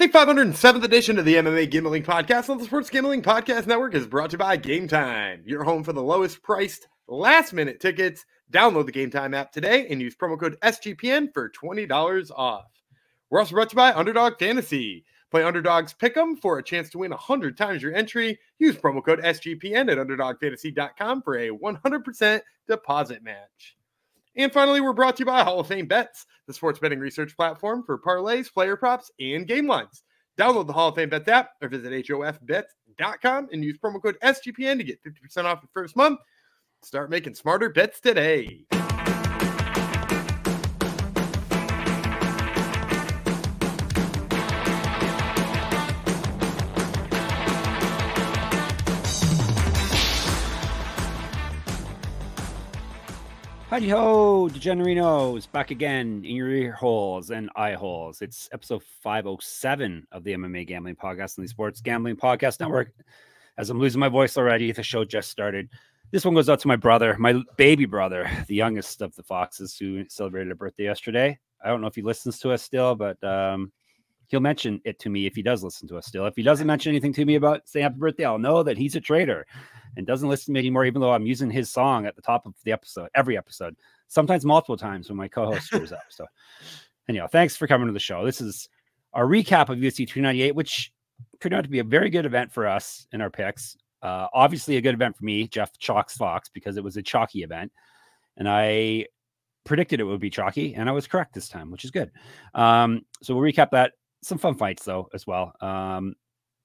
The 507th edition of the MMA Gambling Podcast on the Sports Gambling Podcast Network is brought to you by Game Time, your home for the lowest priced last-minute tickets. Download the Game Time app today and use promo code SGPN for $20 off. We're also brought to you by Underdog Fantasy. Play Underdogs Pick'em for a chance to win 100 times your entry. Use promo code SGPN at UnderdogFantasy.com for a 100% deposit match. And finally, we're brought to you by Hall of Fame Bets, the sports betting research platform for parlays, player props, and game lines. Download the Hall of Fame Bets app or visit HOFBets.com and use promo code SGPN to get 50% off your first month. Start making smarter bets today. Howdy ho, Degenerinos, back again in your ear holes and eye holes. It's episode 507 of the MMA Gambling Podcast on the Sports Gambling Podcast Network. As I'm losing my voice already, the show just started. This one goes out to my brother, my baby brother, the youngest of the Foxes, who celebrated a birthday yesterday. I don't know if he listens to us still, but he'll mention it to me if he does listen to us still. If he doesn't mention anything to me about saying happy birthday, I'll know that he's a traitor and doesn't listen to me anymore, even though I'm using his song at the top of the episode, every episode, sometimes multiple times when my co-host screws up. So anyhow, thanks for coming to the show. This is our recap of UFC 298, which turned out to be a very good event for us in our picks. Obviously a good event for me, Jeff Chalks Fox, because it was a chalky event. And I predicted it would be chalky, and I was correct this time, which is good. So we'll recap that. Some fun fights, though, as well.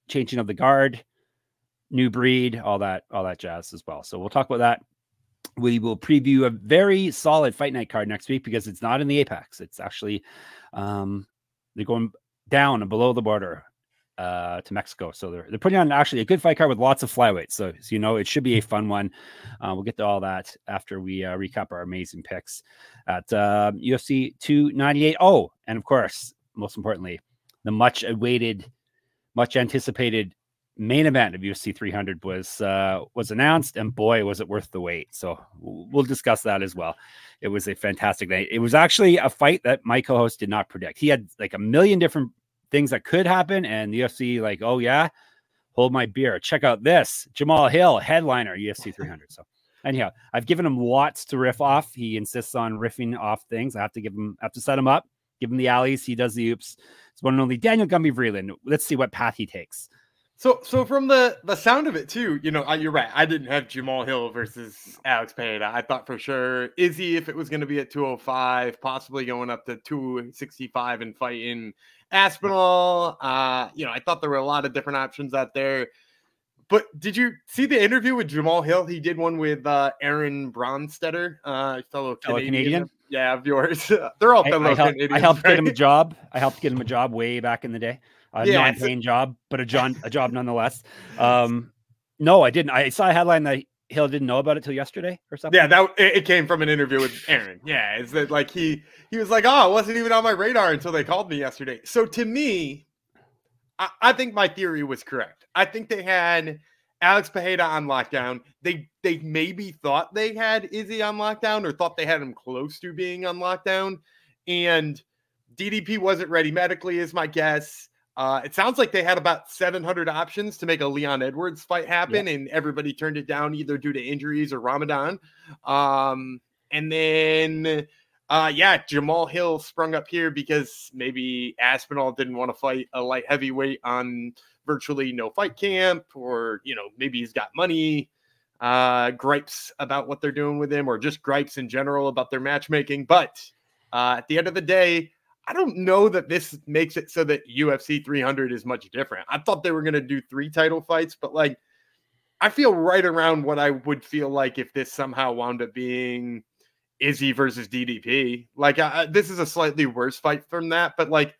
Changing of the guard, new breed, all that jazz as well. So we'll talk about that. We will preview a very solid fight night card next week because it's not in the Apex. It's actually they're going down and below the border to Mexico. So they're putting on actually a good fight card with lots of flyweights. So you know it should be a fun one. We'll get to all that after we recap our amazing picks at UFC 298. Oh, and of course, most importantly, the much awaited, much anticipated main event of UFC 300 was announced, and boy, was it worth the wait. So we'll discuss that as well. It was a fantastic night. It was actually a fight that my co-host did not predict. He had like a million different things that could happen, and the UFC like, oh yeah, hold my beer. Check out this Jamal Hill headliner UFC 300. So anyhow, I've given him lots to riff off. He insists on riffing off things. I have to set him up, give him the alleys. He does the oops. It's one and only Daniel Gumby Vreeland. Let's see what path he takes. So from the sound of it too, you know, you're right. I didn't have Jamal Hill versus Alex Pereira. I thought for sure Izzy, if it was going to be at 205, possibly going up to 265 and fighting Aspinall. You know, I thought there were a lot of different options out there. But did you see the interview with Jamal Hill? He did one with Aaron Bronstetter, fellow Canadian. Yeah, of yours. They're all fellow Canadians. I helped get him a job. I helped get him a job way back in the day. A non-paying job, but a job nonetheless. No, I didn't. I saw a headline that Hill didn't know about it till yesterday or something. Yeah, it came from an interview with Aaron. Yeah, it's that like he was like, oh, it wasn't even on my radar until they called me yesterday. So to me, I think my theory was correct. I think they had Alex Pereira on lockdown. They maybe thought they had Izzy on lockdown or thought they had him close to being on lockdown. And DDP wasn't ready medically is my guess. It sounds like they had about 700 options to make a Leon Edwards fight happen, and everybody turned it down either due to injuries or Ramadan. And then, Jamal Hill sprung up here because maybe Aspinall didn't want to fight a light heavyweight on virtually no fight camp, or, you know, maybe he's got money, gripes about what they're doing with him, or just gripes in general about their matchmaking. But at the end of the day, I don't know that this makes it so that UFC 300 is much different. I thought they were going to do 3 title fights, but like, I feel right around what I would feel like if this somehow wound up being Izzy versus DDP. Like, this is a slightly worse fight from that, but like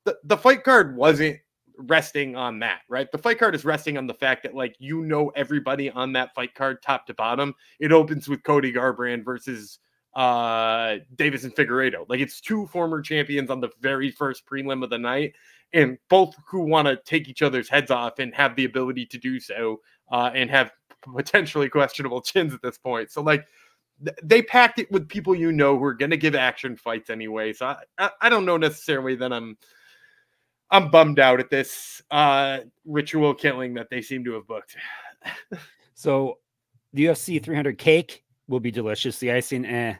the fight card wasn't resting on that, right? The fight card is resting on the fact that, like, you know, everybody on that fight card top to bottom. It opens with Cody Garbrandt versus Davis and Figueiredo. Like, it's 2 former champions on the very first prelim of the night, and both who want to take each other's heads off and have the ability to do so, and have potentially questionable chins at this point. So like, they packed it with people, you know, who are going to give action fights anyway. So I don't know necessarily that I'm I'm bummed out at this ritual killing that they seem to have booked. So the UFC 300 cake will be delicious. The icing,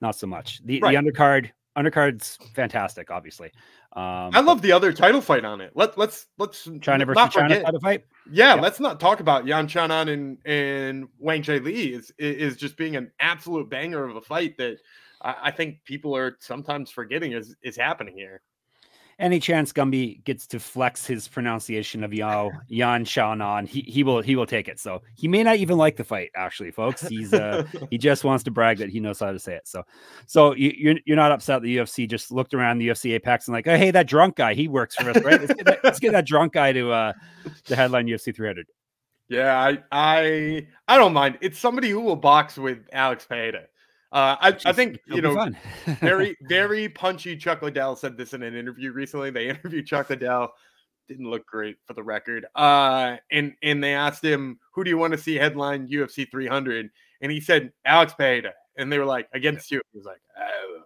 not so much. The undercard's fantastic, obviously. I love the other title fight on it. Let's China versus not China forget title fight. Yeah, let's not talk about Yan Chanan and Wang Jie Li is just being an absolute banger of a fight that I think people are sometimes forgetting is happening here. Any chance Gumby gets to flex his pronunciation of Yan Chanan, he will take it. So he may not even like the fight, actually, folks. He's he just wants to brag that he knows how to say it. So you're not upset the UFC just looked around the UFC Apex and like, oh, hey, that drunk guy, he works for us, right? Let's get that drunk guy to headline UFC 300. Yeah, I don't mind. It's somebody who will box with Alex Pereira. I think, very, very punchy Chuck Liddell said this in an interview recently. They interviewed Chuck Liddell. Didn't look great for the record. And they asked him, who do you want to see headline UFC 300? And he said, Alex Pereira. And they were like, against you. He was like, oh.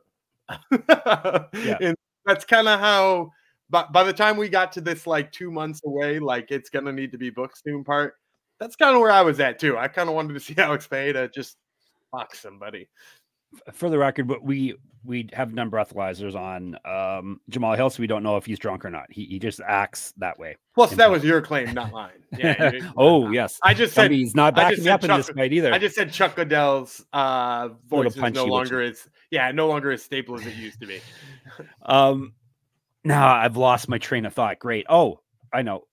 Yeah. And that's kind of how, by the time we got to this, like 2 months away, like it's going to need to be booked soon part. That's kind of where I was at too. I kind of wanted to see Alex Pereira just box somebody. For the record, but we have done breathalyzers on Jamal Hill, so we don't know if he's drunk or not. He just acts that way. Plus, that was your claim, not mine. Yeah. Yes. I just said he's not backing me up in this fight either. I just said Chuck Liddell's voice is no longer as stable as it used to be. Now I've lost my train of thought. Great. Oh, I know.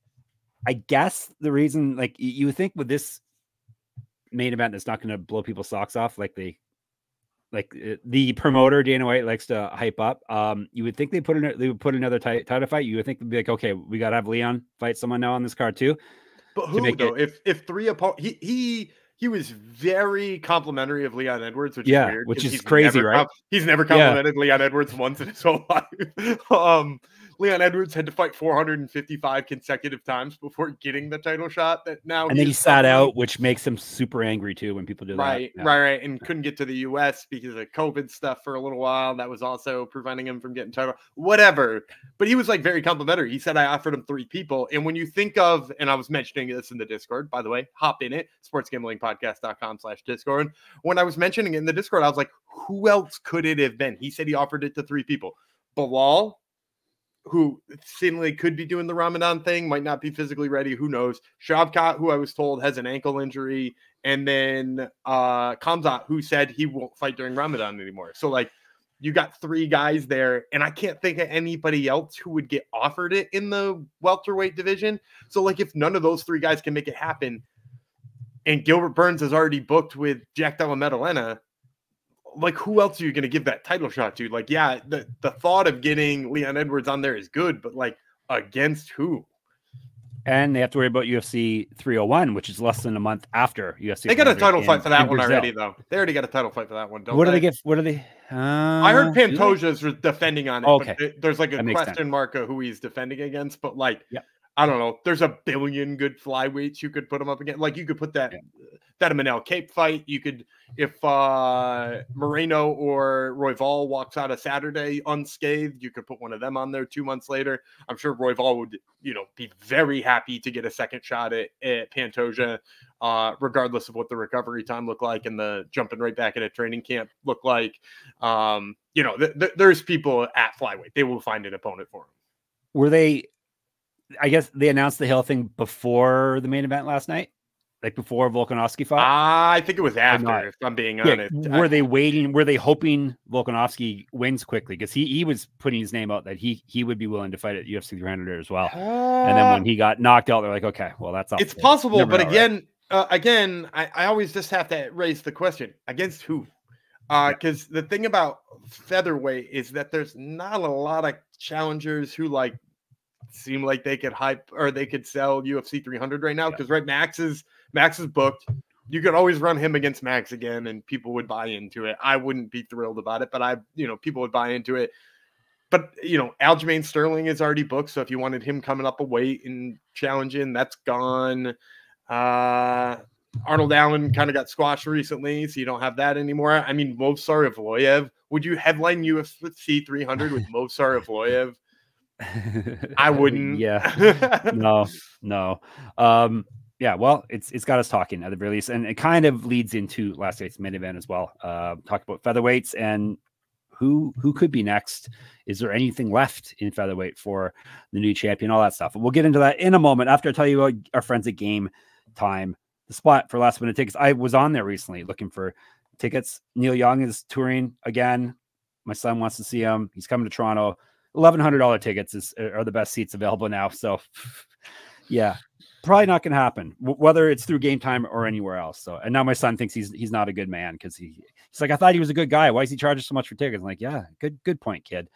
I guess the reason, like, you would think with this main event that's not going to blow people's socks off, like the promoter Dana White likes to hype up. You would think they would put another title fight. You would think they'd be like, okay, we got to have Leon fight someone now on this card too. But who though? If three opponents, he was very complimentary of Leon Edwards, which is weird, which is crazy, right? He's never complimented Leon Edwards once in his whole life. Leon Edwards had to fight 455 consecutive times before getting the title shot. That now, and then he sat out, which makes him super angry too when people do that. Right, and couldn't get to the U.S. because of COVID stuff for a little while. That was also preventing him from getting title. Whatever, but he was like very complimentary. He said I offered him 3 people, and when you think of, and I was mentioning this in the Discord, by the way, hop in it, sportsgamblingpodcast.com/Discord. When I was mentioning it in the Discord, I was like, who else could it have been? He said he offered it to 3 people. Bilal, who seemingly could be doing the Ramadan thing, might not be physically ready. Who knows? Shavkat, who I was told has an ankle injury. And then Khamzat, who said he won't fight during Ramadan anymore. So, like, you got 3 guys there. And I can't think of anybody else who would get offered it in the welterweight division. So, like, if none of those 3 guys can make it happen, and Gilbert Burns is already booked with Jack Della Maddalena, like, who else are you going to give that title shot to? Like, yeah, the thought of getting Leon Edwards on there is good, but like, against who? And they have to worry about UFC 301, which is less than a month after UFC. They got a title fight for that one already, though. They already got a title fight for that one. What do they get? What are they? I heard Pantoja's defending on it. Okay. But there's like a question mark of who he's defending against, but like, I don't know. There's a billion good flyweights you could put him up against. Like, you could put that Manel Cape fight. You could, if Moreno or Royval walks out of Saturday unscathed, you could put one of them on there 2 months later. I'm sure Royval would, be very happy to get a second shot at Pantoja, regardless of what the recovery time looked like and the jumping right back at a training camp looked like. There's people at flyweight. They will find an opponent for him. Were they? I guess they announced the Hill thing before the main event last night, like before Volkanovski fought. I think it was after, if I'm being honest. Were they waiting? Were they hoping Volkanovski wins quickly? Because he was putting his name out that he would be willing to fight at UFC 300 as well. And then when he got knocked out, they're like, okay, well, that's all. It's possible, but again, I always just have to raise the question: against who? Because the thing about featherweight is that there's not a lot of challengers who seem like they could hype or they could sell UFC 300 right now, because Max is booked. You could always run him against Max again and people would buy into it. I wouldn't be thrilled about it, but people would buy into it. But Aljamain Sterling is already booked, so if you wanted him coming up a weight and challenging, that's gone. Arnold Allen kind of got squashed recently, so you don't have that anymore. I mean, Movsar Evloev, would you headline UFC 300 with Movsar Evloev? I wouldn't. Yeah. No. Yeah, well, it's got us talking at the very least, and it kind of leads into last night's main event as well. Talk about featherweights and who could be next. Is there anything left in featherweight for the new champion? All that stuff. We'll get into that in a moment after I tell you about our friends at Game Time, the spot for last minute tickets. I was on there recently looking for tickets. Neil Young is touring again. My son wants to see him. He's coming to Toronto. $1,100 tickets are the best seats available now. So, yeah, probably not going to happen, whether it's through Game Time or anywhere else. So, and now my son thinks he's not a good man because he's like, I thought he was a good guy. Why is he charging so much for tickets? I'm like, yeah, good point, kid.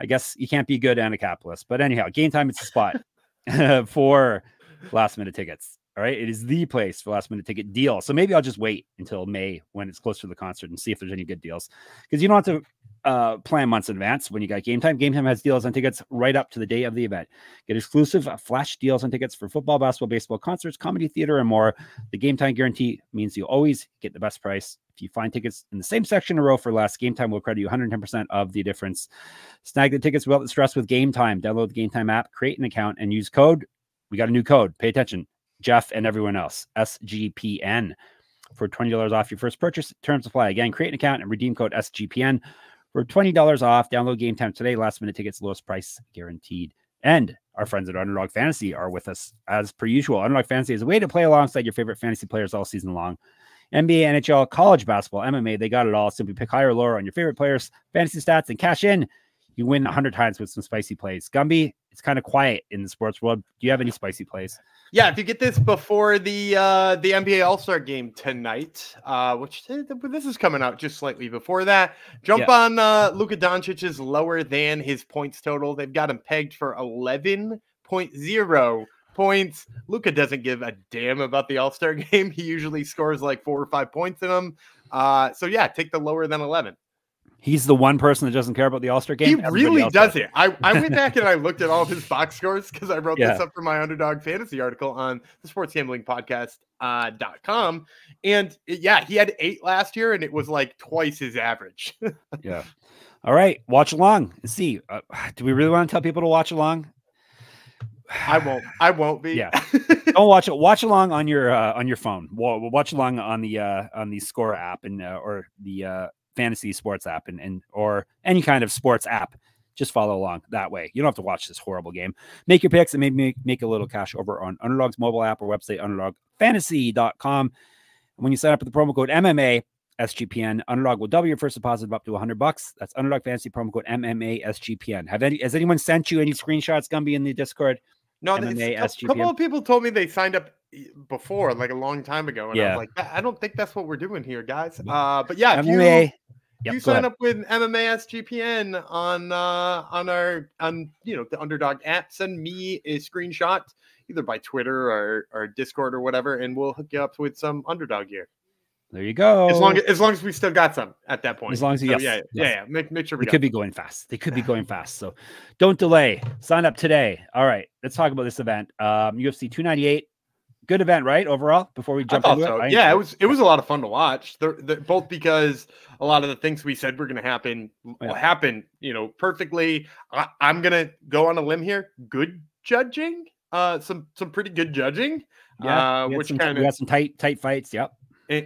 I guess you can't be good and a capitalist. But anyhow, Game Time, it's a spot for last minute tickets. All right. It is the place for last minute ticket deal. So maybe I'll just wait until May when it's closer to the concert and see if there's any good deals, because you don't have to plan months in advance when you got Game Time. Game Time has deals on tickets right up to the day of the event. Get exclusive flash deals on tickets for football, basketball, baseball, concerts, comedy, theater, and more. The Game Time guarantee means you always get the best price. If you find tickets in the same section in a row for less, Game Time will credit you 110% of the difference. Snag the tickets without the stress with Game Time. Download the Game Time app, create an account, and use code. We got a new code. Pay attention. Jeff and everyone else. SGPN for $20 off your first purchase. Terms apply. Again, create an account and redeem code SGPN for $20 off. Download Game Time today. Last minute tickets, lowest price guaranteed. And our friends at Underdog Fantasy are with us as per usual. Underdog Fantasy is a way to play alongside your favorite fantasy players all season long. NBA, NHL, college basketball, MMA, they got it all. Simply pick higher or lower on your favorite players' fantasy stats and cash in. You win 100 times with some spicy plays. Gumby, it's kind of quiet in the sports world. Do you have any spicy plays? Yeah, if you get this before the NBA All-Star game tonight, which this is coming out just slightly before that, jump on Luka Doncic's lower than his points total. They've got him pegged for 11.0 points. Luka doesn't give a damn about the All-Star game. He usually scores like 4 or 5 points in them. So yeah, take the lower than 11. He's the one person that doesn't care about the All-Star game. He really does it. I went back and I looked at all of his box scores because I wrote this up for my Underdog Fantasy article on the sportsgamblingpodcast.com. And yeah, he had 8 last year and it was like twice his average. Yeah. All right. Watch along and see. Do we really want to tell people to watch along? I won't be. Yeah. Don't watch it. Watch along on your phone. Watch along on the Score app and or the fantasy sports app and or any kind of sports app. Just follow along that way. You don't have to watch this horrible game. Make your picks and maybe make a little cash over on Underdog's mobile app or website, underdogfantasy.com. And when you sign up with the promo code MMA SGPN, Underdog will double your first deposit of up to $100. That's Underdog Fantasy promo code MMA SGPN. Has anyone sent you any screenshots, Gumby, in the Discord? No, a couple of people told me they signed up before, like a long time ago, and I was like, I don't think that's what we're doing here, guys. But yeah, MMA. You sign up with MMA SGPN on the Underdog app, send me a screenshot either by Twitter or Discord or whatever, and we'll hook you up with some Underdog gear. There you go. As long as we still got some at that point. As long as Make sure they could be going fast. They could be going fast. So don't delay. Sign up today. All right. Let's talk about this event. UFC 298. Good event, right? Overall, before we jump into it. Yeah, it was a lot of fun to watch. Both because a lot of the things we said were going to happen will happen, perfectly. I'm going to go on a limb here. Good judging. Some pretty good judging. Yeah. We got some tight fights. Yep.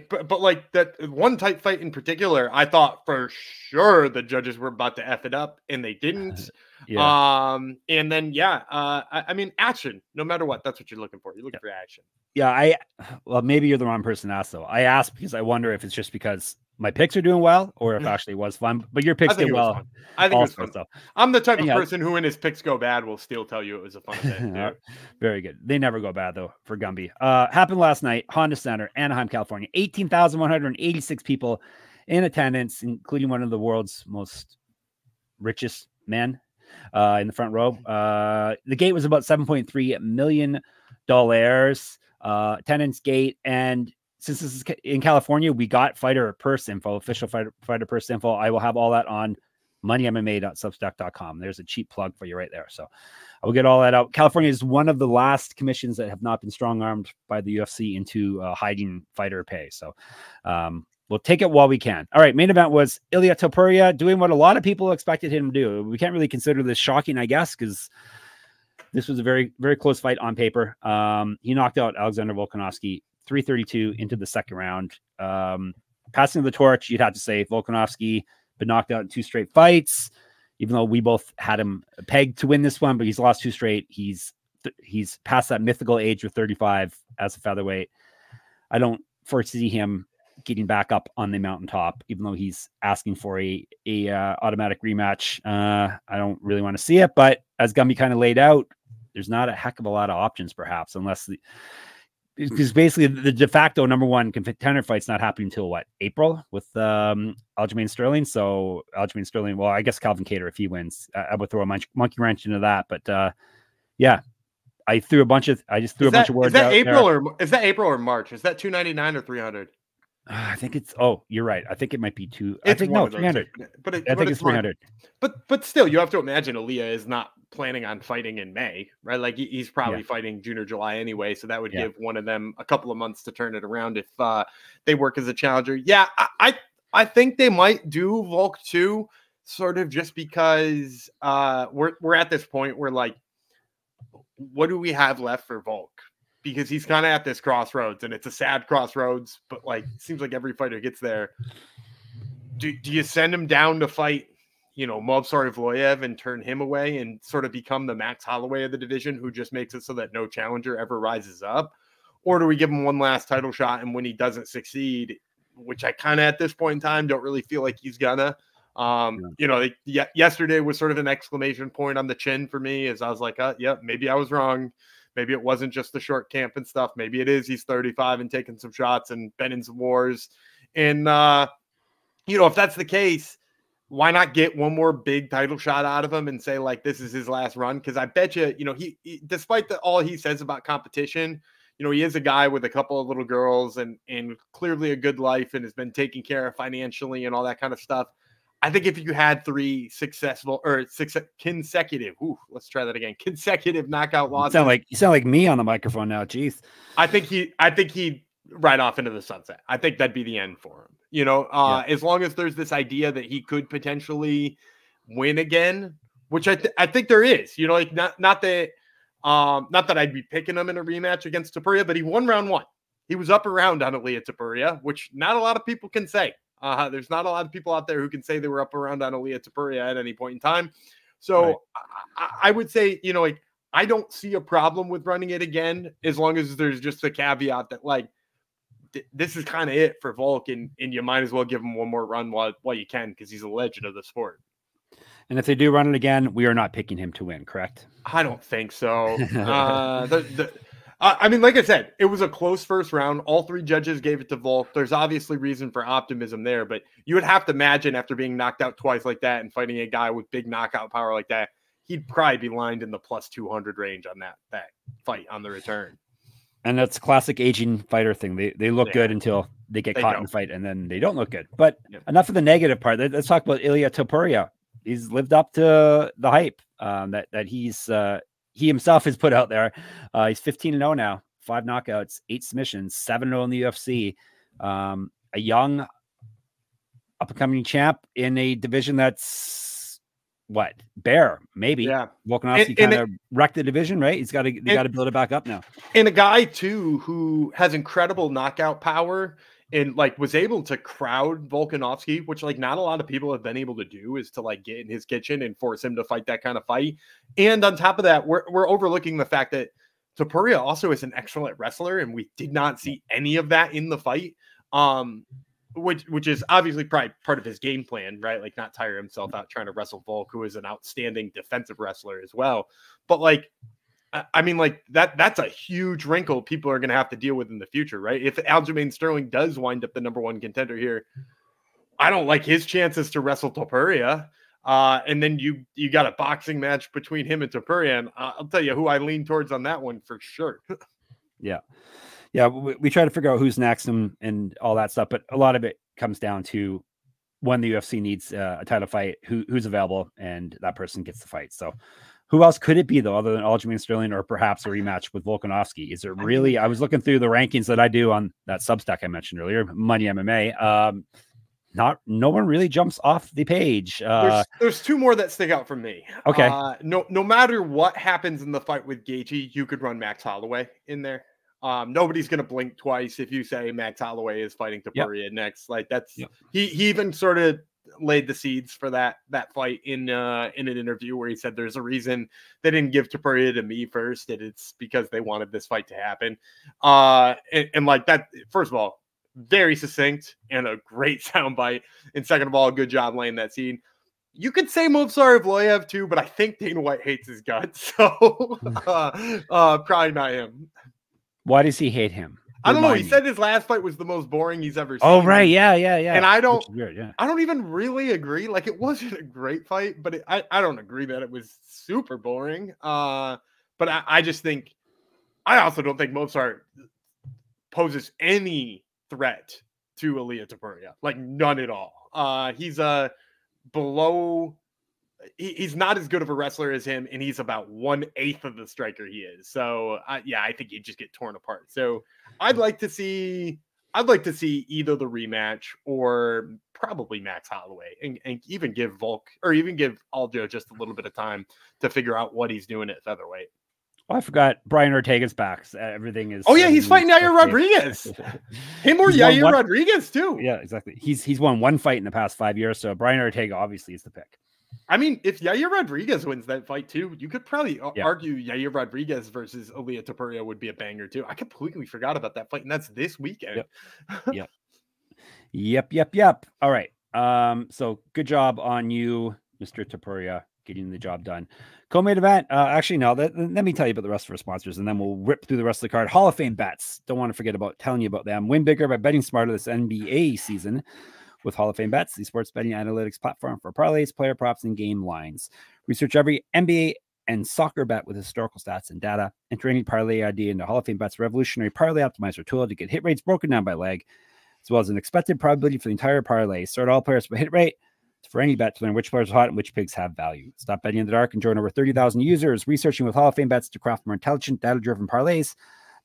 But like that one tight fight in particular, I thought for sure the judges were about to F it up, and they didn't. And then I mean, action. No matter what, that's what you're looking for. You're looking for action. Yeah, well, maybe you're the wrong person to ask though. I asked because I wonder if it's just because my picks are doing well, or if actually was fun. But your picks did well. I think it was fun. So. I'm the type of person who, when his picks go bad, will still tell you it was a fun event. Very good. They never go bad though for Gumby. Happened last night, Honda Center, Anaheim, California. 18,186 people in attendance, including one of the world's most richest men in the front row. The gate was about $7.3 million. Attendance gate, and since this is in California, we got fighter purse info, official fighter purse info. I will have all that on moneymma.substack.com. There's a cheap plug for you right there. So I will get all that out. California is one of the last commissions that have not been strong-armed by the UFC into hiding fighter pay. So we'll take it while we can. All right. Main event was Ilia Topuria doing what a lot of people expected him to do. We can't really consider this shocking, I guess, because this was a very, very close fight on paper. He knocked out Alexander Volkanovski 332 into the second round. Passing the torch, you'd have to say Volkanovski been knocked out in 2 straight fights, even though we both had him pegged to win this one, but he's lost 2 straight. He's past that mythical age of 35 as a featherweight. I don't foresee him getting back up on the mountaintop, even though he's asking for a automatic rematch. I don't really want to see it, but as Gumby kind of laid out, there's not a heck of a lot of options, perhaps, unless because basically the de facto #1 contender fight's not happening until what, April with Aljamain Sterling. So Aljamain Sterling, well, I guess Calvin Kattar, if he wins, I would throw a monkey wrench into that. But yeah, I threw a bunch of words out. Is that April or March? Is that 299 or 300? I think it's, oh, you're right. I think it might be 300. But I think it's 300. But still, you have to imagine Ilia is not planning on fighting in May, right? Like he's probably fighting June or July anyway. So that would give one of them a couple of months to turn it around if they work as a challenger. Yeah, I think they might do Volk too, sort of just because we're at this point where, like, what do we have left for Volk? Because he's kind of at this crossroads, and it's a sad crossroads, but like it seems like every fighter gets there. Do you send him down to fight, Movsar Evloev and turn him away and sort of become the Max Holloway of the division, who just makes it so that no challenger ever rises up? Or do we give him one last title shot, and when he doesn't succeed, which I kind of at this point in time don't really feel like he's gonna, yesterday was sort of an exclamation point on the chin for me, as I was like, maybe I was wrong. Maybe it wasn't just the short camp and stuff. Maybe it is he's 35 and taking some shots and been in some wars. And, if that's the case, why not get one more big title shot out of him and say, like, this is his last run? Because I bet you, he despite all he says about competition, he is a guy with a couple of little girls and clearly a good life and has been taken care of financially and all that kind of stuff. I think if you had 3 consecutive, let's try that again, consecutive knockout losses. You sound like me on the microphone now. Jeez. I think he'd ride off into the sunset. I think that'd be the end for him. As long as there's this idea that he could potentially win again, which I think there is, not that I'd be picking him in a rematch against Topuria, but he won round 1. He was up around on Ilia Topuria, which not a lot of people can say. There's not a lot of people out there who can say they were up around on Ilia Topuria at any point in time. So right. I would say, I don't see a problem with running it again, as long as there's just a caveat that, like, this is kind of it for Volk, and you might as well give him one more run while you can, because he's a legend of the sport. And if they do run it again, we are not picking him to win, correct? I don't think so. I mean, like I said, it was a close first round. All 3 judges gave it to Volk. There's obviously reason for optimism there, but you would have to imagine after being knocked out twice like that and fighting a guy with big knockout power like that, he'd probably be lined in the plus 200 range on that fight on the return. And that's classic aging fighter thing. They look good until they get caught in the fight, and then they don't look good. But enough of the negative part. Let's talk about Ilia Topuria. He's lived up to the hype that he himself has put out there. He's 15-0 now, 5 knockouts, 8 submissions, 7-0 in the UFC. A young up-and-coming champ in a division that's bare, maybe. Yeah. Volkanovski kind of wrecked the division, right? They got to build it back up now. And a guy too who has incredible knockout power and was able to crowd Volkanovski, which not a lot of people have been able to do, is to get in his kitchen and force him to fight that kind of fight. And on top of that, we're overlooking the fact that Topuria also is an excellent wrestler, and we did not see any of that in the fight. Which is obviously probably part of his game plan, right? Not tire himself out trying to wrestle Volk, who is an outstanding defensive wrestler as well. But I mean, that's a huge wrinkle people are going to have to deal with in the future, right? If Aljamain Sterling does wind up the #1 contender here, I don't like his chances to wrestle Topuria. And then you got a boxing match between him and Topuria, and I'll tell you who I lean towards on that one for sure. Yeah. Yeah, we try to figure out who's next and all that stuff, but a lot of it comes down to when the UFC needs a title fight, who's available, and that person gets the fight. So Who else could it be, though, other than Aljamain Sterling or perhaps a rematch with Volkanovski? Is it really? I was looking through the rankings that I do on that Substack I mentioned earlier, Money MMA. No one really jumps off the page. There's two more that stick out for me. Okay. No matter what happens in the fight with Gaethje, you could run Max Holloway in there. Nobody's gonna blink twice if you say Max Holloway is fighting Topuria next. Like that's he even sort of laid the seeds for that fight in an interview where he said there's a reason they didn't give Topuria to me first, and it's because they wanted this fight to happen. And like that, first of all, very succinct and a great soundbite. And second of all, good job laying that scene. You could say Movsar Evloev too, but I think Dana White hates his guts, so probably not him. Why does he hate him? I don't know. He said his last fight was the most boring he's ever seen. Oh, right. Yeah. And I don't even really agree. Like, it wasn't a great fight, but I don't agree that it was super boring. But I just think, I also don't think Movsar poses any threat to Ilia Topuria. Like, none at all. He's below... He's not as good of a wrestler as him, and he's about 1/8 of the striker he is. So, I think he'd just get torn apart. So, I'd like to see either the rematch or probably Max Holloway, and even give Volk or even give Aljo just a little bit of time to figure out what he's doing at featherweight. Oh, I forgot Brian Ortega's back. Everything is. Oh yeah, he's fighting Yair Rodriguez. Him or Yair Rodriguez too. Yeah, exactly. He's won one fight in the past 5 years, so Brian Ortega obviously is the pick. I mean, if Yair Rodriguez wins that fight too, you could probably argue Yair Rodriguez versus Ilia Topuria would be a banger too. I completely forgot about that fight, and that's this weekend. Yep. All right. So good job on you, Mr. Topuria, getting the job done. Co-main event. Actually, no. Let me tell you about the rest of our sponsors, and then we'll rip through the rest of the card. Hall of Fame bets. Don't want to forget about telling you about them. Win bigger by betting smarter this NBA season with Hall of Fame Bets, the sports betting analytics platform for parlays, player props, and game lines. Research every NBA and soccer bet with historical stats and data. Enter any parlay idea into Hall of Fame Bets revolutionary parlay optimizer tool to get hit rates broken down by leg, as well as an expected probability for the entire parlay. Start all players by hit rate for any bet to learn which players are hot and which picks have value. Stop betting in the dark and join over 30,000 users researching with Hall of Fame Bets to craft more intelligent, data-driven parlays.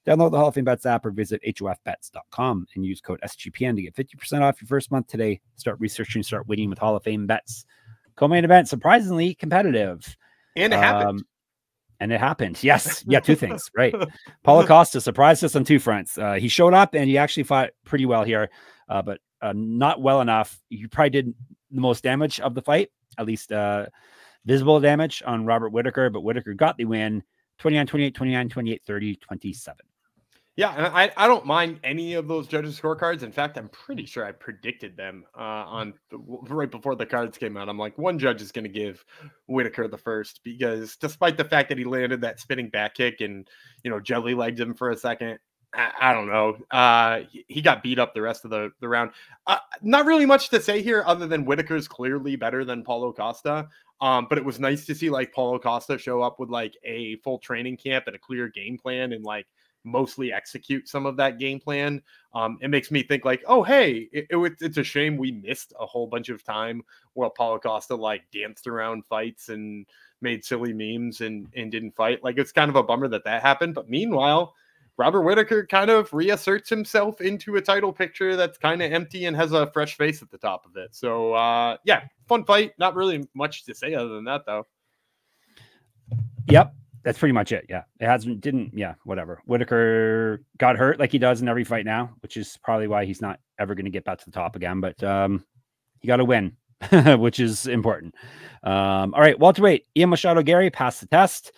Download the Hall of Fame Bets app or visit HOFBets.com and use code SGPN to get 50% off your first month today. Start researching, start winning with Hall of Fame Bets. Co-main event, surprisingly competitive. And it happened. And it happened. Yes. Yeah, two things. Right. Paulo Costa surprised us on two fronts. He showed up and he actually fought pretty well here, but not well enough. He probably did the most damage of the fight, at least visible damage on Robert Whittaker, but Whittaker got the win 29-28, 29-28, 30-27. Yeah, and I don't mind any of those judges' scorecards. In fact, I'm pretty sure I predicted them right before the cards came out. I'm like, one judge is going to give Whittaker the first, because despite the fact that he landed that spinning back kick and, jelly legged him for a second, I don't know. He got beat up the rest of the round. Not really much to say here other than Whittaker's clearly better than Paulo Costa. But it was nice to see Paulo Costa show up with a full training camp and a clear game plan and mostly execute some of that game plan. It makes me think oh, hey, it's a shame we missed a whole bunch of time while Paulo Costa danced around fights and made silly memes and didn't fight. It's kind of a bummer that happened. But meanwhile, Robert Whittaker kind of reasserts himself into a title picture that's kind of empty and has a fresh face at the top of it. So, yeah, fun fight. Not really much to say other than that, though. Yep. That's pretty much it. Yeah. Whatever. Whittaker got hurt like he does in every fight now, which is probably why he's not ever going to get back to the top again. But he got to win, which is important. All right. Welterweight, Ian Machado Gary passed the test,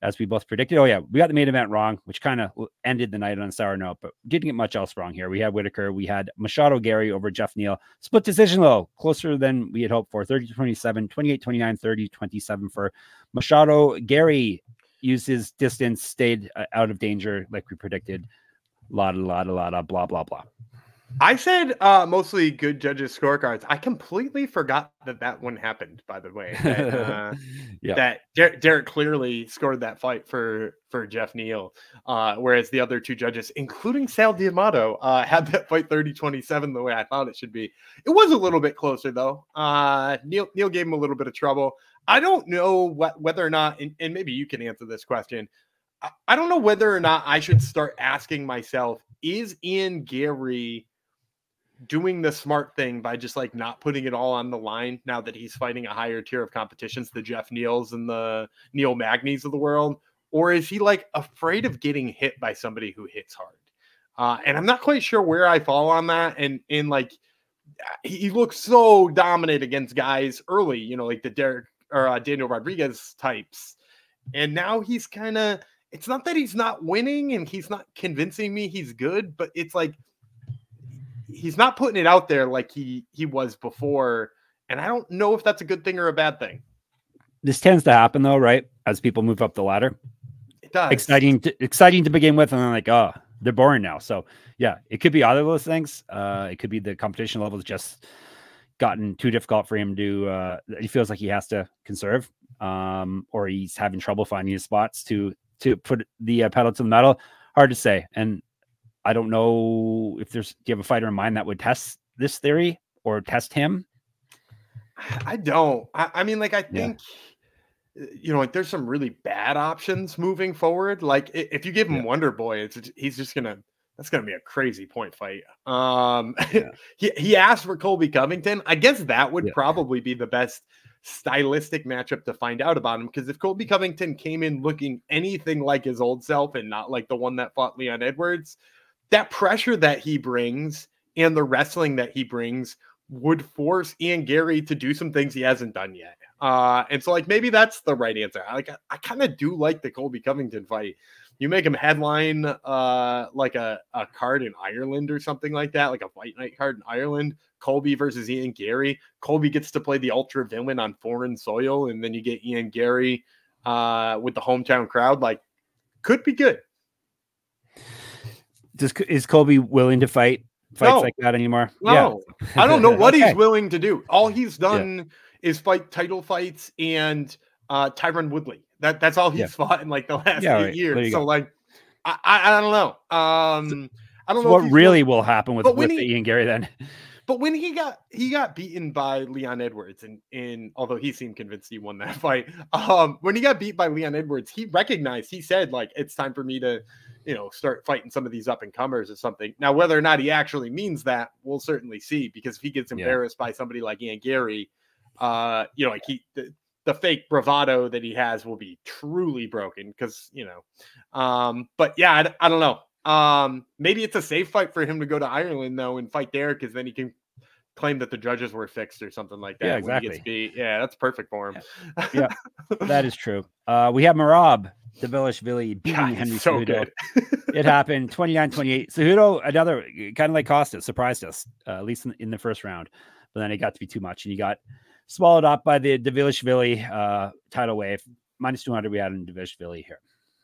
as we both predicted. Oh, yeah. We got the main event wrong, which kind of ended the night on a sour note, but didn't get much else wrong here. We had Whittaker. We had Machado Gary over Jeff Neal. Split decision, though. Closer than we had hoped for. 30-27, 28-29, 30-27 for Machado Gary. Used his distance, stayed out of danger like we predicted. Blah, blah, blah. I said mostly good judges' scorecards. I completely forgot that one happened, by the way. That Derek clearly scored that fight for Jeff Neal, whereas the other two judges, including Sal D'Amato, had that fight 30-27 the way I thought it should be. It was a little bit closer, though. Neal gave him a little bit of trouble. I don't know whether or not, and maybe you can answer this question. I don't know whether or not I should start asking myself, is Ian Gary doing the smart thing by just like not putting it all on the line now that he's fighting a higher tier of competitions, the Jeff Neals and the Neil Magnies of the world? Or is he like afraid of getting hit by somebody who hits hard? And I'm not quite sure where I fall on that. And like, he looks so dominant against guys early, you know, like the Derek or Daniel Rodriguez types. And now he's kind of, it's not that he's not winning and he's not convincing me he's good, but it's like he's not putting it out there like he was before. And I don't know if that's a good thing or a bad thing. This tends to happen though, right? As people move up the ladder. It does. Exciting to begin with, and then like, oh, they're boring now. So yeah, it could be either of those things. It could be the competition levels just gotten too difficult for him to he feels like he has to conserve, or he's having trouble finding his spots to put the pedal to the metal. Hard to say. And I don't know if do you have a fighter in mind that would test this theory or test him? I don't. I mean, like, I think, you know, like there's some really bad options moving forward. Like if you give him Wonder Boy, he's just that's gonna be a crazy point fight. He asked for Colby Covington. I guess that would probably be the best stylistic matchup to find out about him, because if Colby Covington came in looking anything like his old self and not like the one that fought Leon Edwards, that pressure that he brings and the wrestling that he brings would force Ian Gary to do some things he hasn't done yet. And so like maybe that's the right answer. I kind of do like the Colby Covington fight. You make him headline like a card in Ireland or something like that, like a fight night card in Ireland. Colby versus Ian Gary. Colby gets to play the ultra villain on foreign soil, and then you get Ian Gary with the hometown crowd. Like, could be good. Is Colby willing to fights like that anymore? No, I don't know what he's willing to do. All he's done is fight title fights and Tyron Woodley. That's all he's fought in like the last 8 years. So like, I don't know. I don't know what really will happen with Ian Gary then. But when he got beaten by Leon Edwards, and although he seemed convinced he won that fight, when he got beat by Leon Edwards, he said like, it's time for me to, you know, start fighting some of these up and comers or something. Now, whether or not he actually means that, we'll certainly see, because if he gets embarrassed by somebody like Ian Gary, you know, like the fake bravado that he has will be truly broken, because, you know, but yeah, I don't know. Maybe it's a safe fight for him to go to Ireland though and fight there, because then he can claim that the judges were fixed or something like that. Yeah, exactly. When he gets beat. Yeah, that's perfect for him. Yeah, that is true. We have Merab Dvalishvili beating Henry Cejudo. It happened 29-28. Cejudo, another kind of like Costa, surprised us, at least in the first round, but then it got to be too much, and he got swallowed up by the Dvalishvili tidal wave. -200 we had in Dvalishvili here.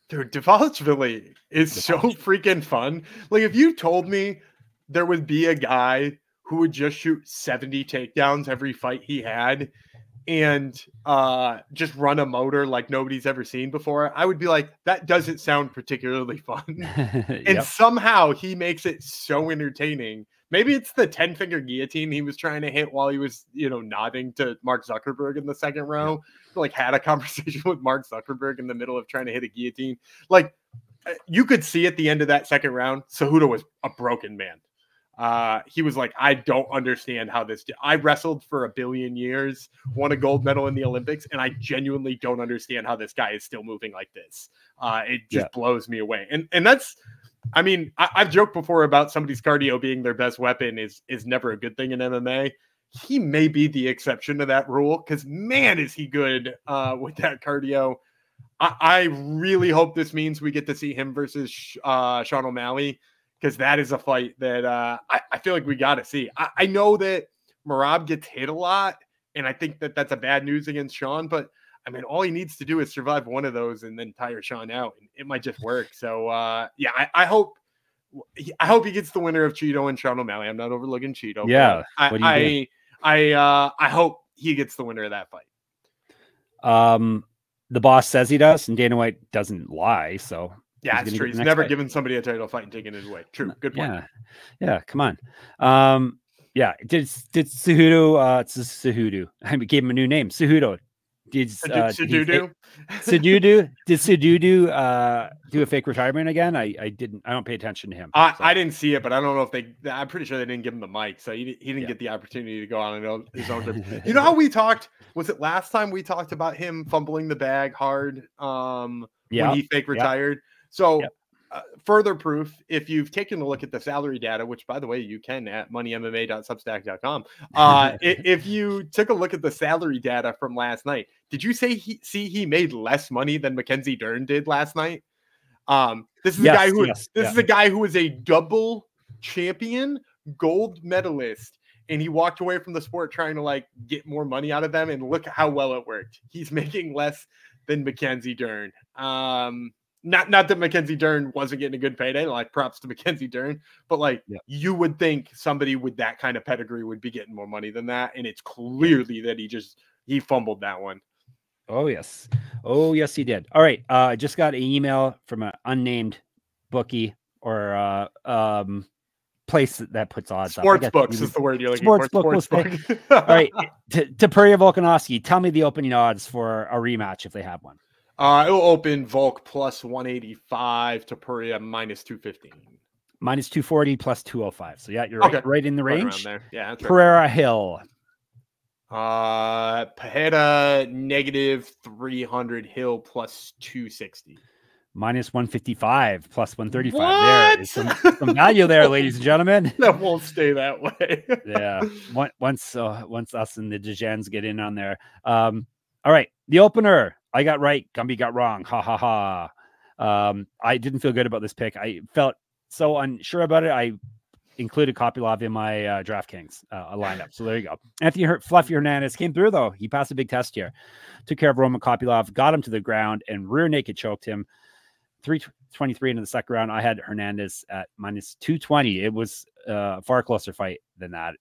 Dude, Dvalishvili is so freaking fun. Like, if you told me there would be a guy who would just shoot 70 takedowns every fight he had and just run a motor like nobody's ever seen before, I would be like, that doesn't sound particularly fun. And somehow he makes it so entertaining. Maybe it's the 10-finger guillotine he was trying to hit while he was, you know, nodding to Mark Zuckerberg in the second row. Like, had a conversation with Mark Zuckerberg in the middle of trying to hit a guillotine. Like, you could see at the end of that second round, Cejudo was a broken man. He was like, I don't understand how this. I wrestled for 1 billion years, won a gold medal in the Olympics, and I genuinely don't understand how this guy is still moving like this. It just blows me away. And that's, I mean, I've joked before about somebody's cardio being their best weapon is never a good thing in MMA. He may be the exception to that rule, because man, is he good with that cardio. I really hope this means we get to see him versus Sean O'Malley, because that is a fight that I feel like we got to see. I know that Merab gets hit a lot, and I think that that's a bad news against Sean, but I mean, all he needs to do is survive one of those and then tire Sean out, and it might just work. So yeah, I hope he gets the winner of Cheeto and Sean O'Malley. I'm not overlooking Cheeto. Yeah, I hope he gets the winner of that fight. The boss says he does, and Dana White doesn't lie. So yeah, it's true. He's never given somebody a title fight and taken it away. True. Good point. Yeah. Come on. Yeah. Did Cejudo? I gave him a new name. Cejudo. Did Cejudo? do a fake retirement again? I don't pay attention to him. I didn't see it, but I don't know if I'm pretty sure they didn't give him the mic, so he didn't get the opportunity to go on his own trip. You know how we talked? Was it last time we talked about him fumbling the bag hard when he fake retired? So further proof, if you've taken a look at the salary data, which by the way you can at moneymma.substack.com, if you took a look at the salary data from last night, did you say he made less money than Mackenzie Dern did last night? This is a guy who is a double champion, gold medalist, and he walked away from the sport trying to like get more money out of them, and look how well it worked. He's making less than Mackenzie Dern. Not that Mackenzie Dern wasn't getting a good payday, like props to Mackenzie Dern, but like you would think somebody with that kind of pedigree would be getting more money than that, and it's clearly that he fumbled that one. Oh yes, he did. All right, I just got an email from an unnamed bookie or place that puts odds. Sports books is the word you're looking for. Sports book. All right, Topuria Volkanovski, tell me the opening odds for a rematch if they have one. It will open Volk plus 185, Topuria minus 215. Minus 240 plus 205. So yeah, you're right in the range. There. Yeah, that's Pereira Hill. Pereira negative 300, Hill plus 260. Minus 155 plus 135. What? There is some value there, ladies and gentlemen. That won't stay that way. Yeah. Once us and the Degens get in on there. All right. The opener. I got right. Gumby got wrong. Ha ha ha. I didn't feel good about this pick. I felt so unsure about it. I included Kopylov in my DraftKings lineup. So there you go. Anthony Fluffy Hernandez came through, though. He passed a big test here. Took care of Roman Kopylov, got him to the ground, and rear naked choked him. 323 into the second round. I had Hernandez at minus 220. It was a far closer fight than that.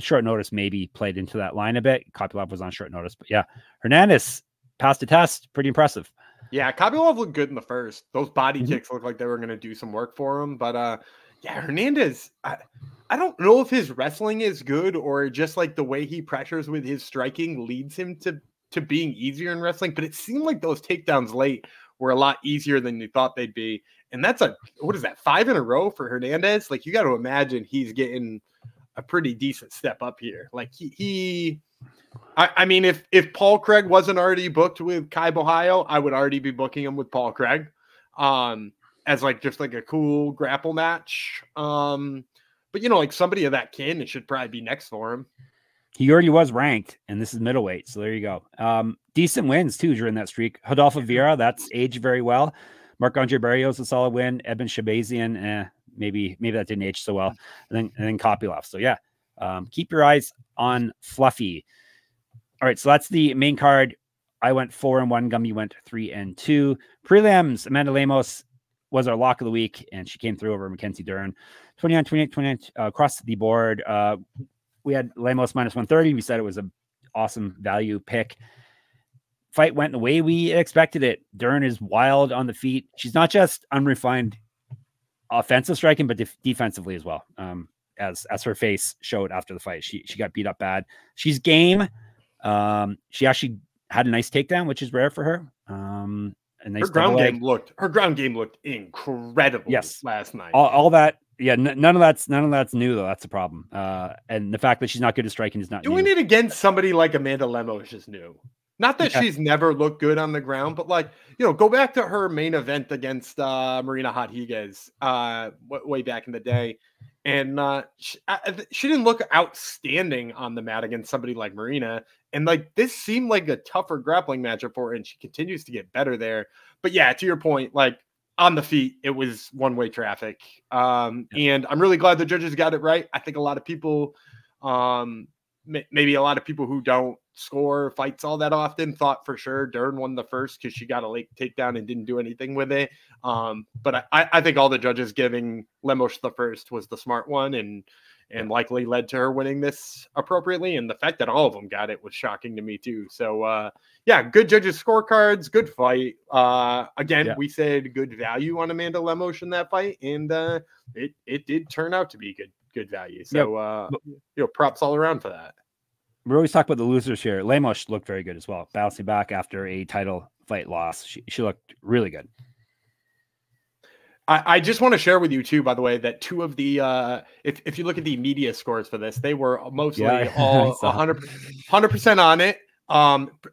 Short notice maybe played into that line a bit. Kopylov was on short notice. But yeah, Hernandez passed the test. Pretty impressive. Yeah, Kopylov looked good in the first. Those body kicks looked like they were going to do some work for him. But yeah, Hernandez, I don't know if his wrestling is good or just like the way he pressures with his striking leads him to being easier in wrestling. But it seemed like those takedowns late were a lot easier than you thought they'd be. And that's what is that, 5 in a row for Hernandez? Like, you got to imagine he's getting a pretty decent step up here. Like I mean, if Paul Craig wasn't already booked with Kai Bohio, I would already be booking him with Paul Craig as like just like a cool grapple match. But you know, like somebody of that kin, it should probably be next for him. He already was ranked, and this is middleweight, so there you go. Decent wins too during that streak. Rodolfo Vieira, that's aged very well. Marc-Andre Barrios, a solid win. Eben Shabazian, maybe that didn't age so well. And then Kopylov. So yeah, keep your eyes on Fluffy. All right, so that's the main card. I went 4-1. Gummy went 3-2. Prelims, Amanda Lemos was our lock of the week, and she came through over Mackenzie Dern. 29, 28, 29 across the board. We had Lemos minus 130. We said it was an awesome value pick. Fight went the way we expected it. Dern is wild on the feet. She's not just unrefined offensive striking, but defensively as well. As her face showed after the fight, she got beat up bad. She's game. She actually had a nice takedown, which is rare for her. Her ground game looked incredible. Yes, last night. All that. Yeah, none of that's new though. That's the problem. And the fact that she's not good at striking is not doing new. It against somebody like Amanda Lemos is new. Not that she's never looked good on the ground, but like, you know, go back to her main event against Marina Rodriguez way back in the day. And she didn't look outstanding on the mat against somebody like Marina. And like, this seemed like a tougher grappling matchup for her, and she continues to get better there. But yeah, to your point, like on the feet, it was one-way traffic. And I'm really glad the judges got it right. I think a lot of people, maybe a lot of people who don't score fights all that often thought for sure Dern won the first because she got a late takedown and didn't do anything with it. But I think all the judges giving Lemos the first was the smart one and likely led to her winning this appropriately. And the fact that all of them got it was shocking to me too. So yeah, good judges scorecards, good fight. We said good value on Amanda Lemos in that fight, and it did turn out to be good value. So you know, props all around for that. we're always talking about the losers here. Lemos looked very good as well, bouncing back after a title fight loss. She looked really good. I just want to share with you too, by the way, that two of the if you look at the media scores for this, they were mostly all 100% on it.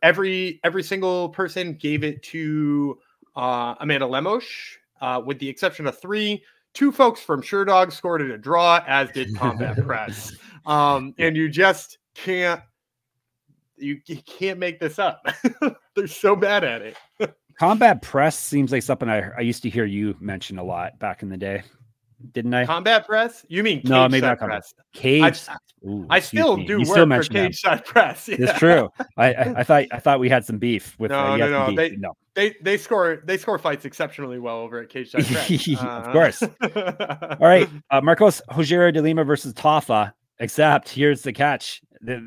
Every single person gave it to Amanda Lemos, with the exception of three. Two folks from Sure Dog scored it a draw, as did Combat Press. And you just can't make this up. They're so bad at it. Combat Press seems like something I used to hear you mention a lot back in the day, didn't I? Combat Press? You mean cage no, maybe side not press? Cage. I still do work for cage side press. Yeah. It's true. I thought we had some beef with. No. They score fights exceptionally well over at cage side press. Of course. All right, Marcos Rogério de Lima versus Tafa. Except here's the catch.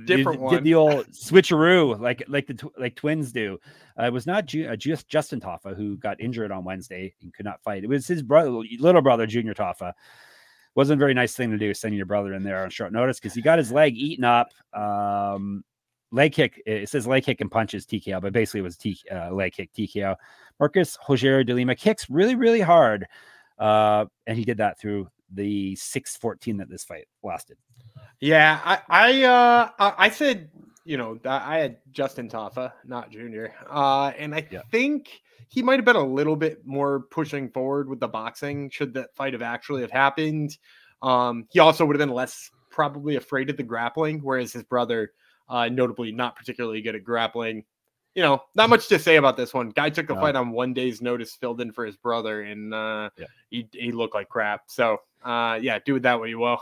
Different one. Did the old switcheroo like twins do. It was not just Justin Tafa who got injured on Wednesday and could not fight. It was his little brother, Junior Tafa. Wasn't a very nice thing to do, sending your brother in there on short notice because he got his leg eaten up. Leg kick. It says leg kick and punches TKO, but basically it was leg kick TKO. Marcos Rogério de Lima kicks really, really hard, and he did that through the 6-14 that this fight lasted. Yeah, I said, I had Justin Tafa, not Junior. And I think he might have been a little bit more pushing forward with the boxing should that fight have actually happened. He also would have been less probably afraid of the grappling, whereas his brother, notably not particularly good at grappling. Not much to say about this one. Guy took the fight on 1 day's notice, filled in for his brother, and he looked like crap. So, do with that what you will.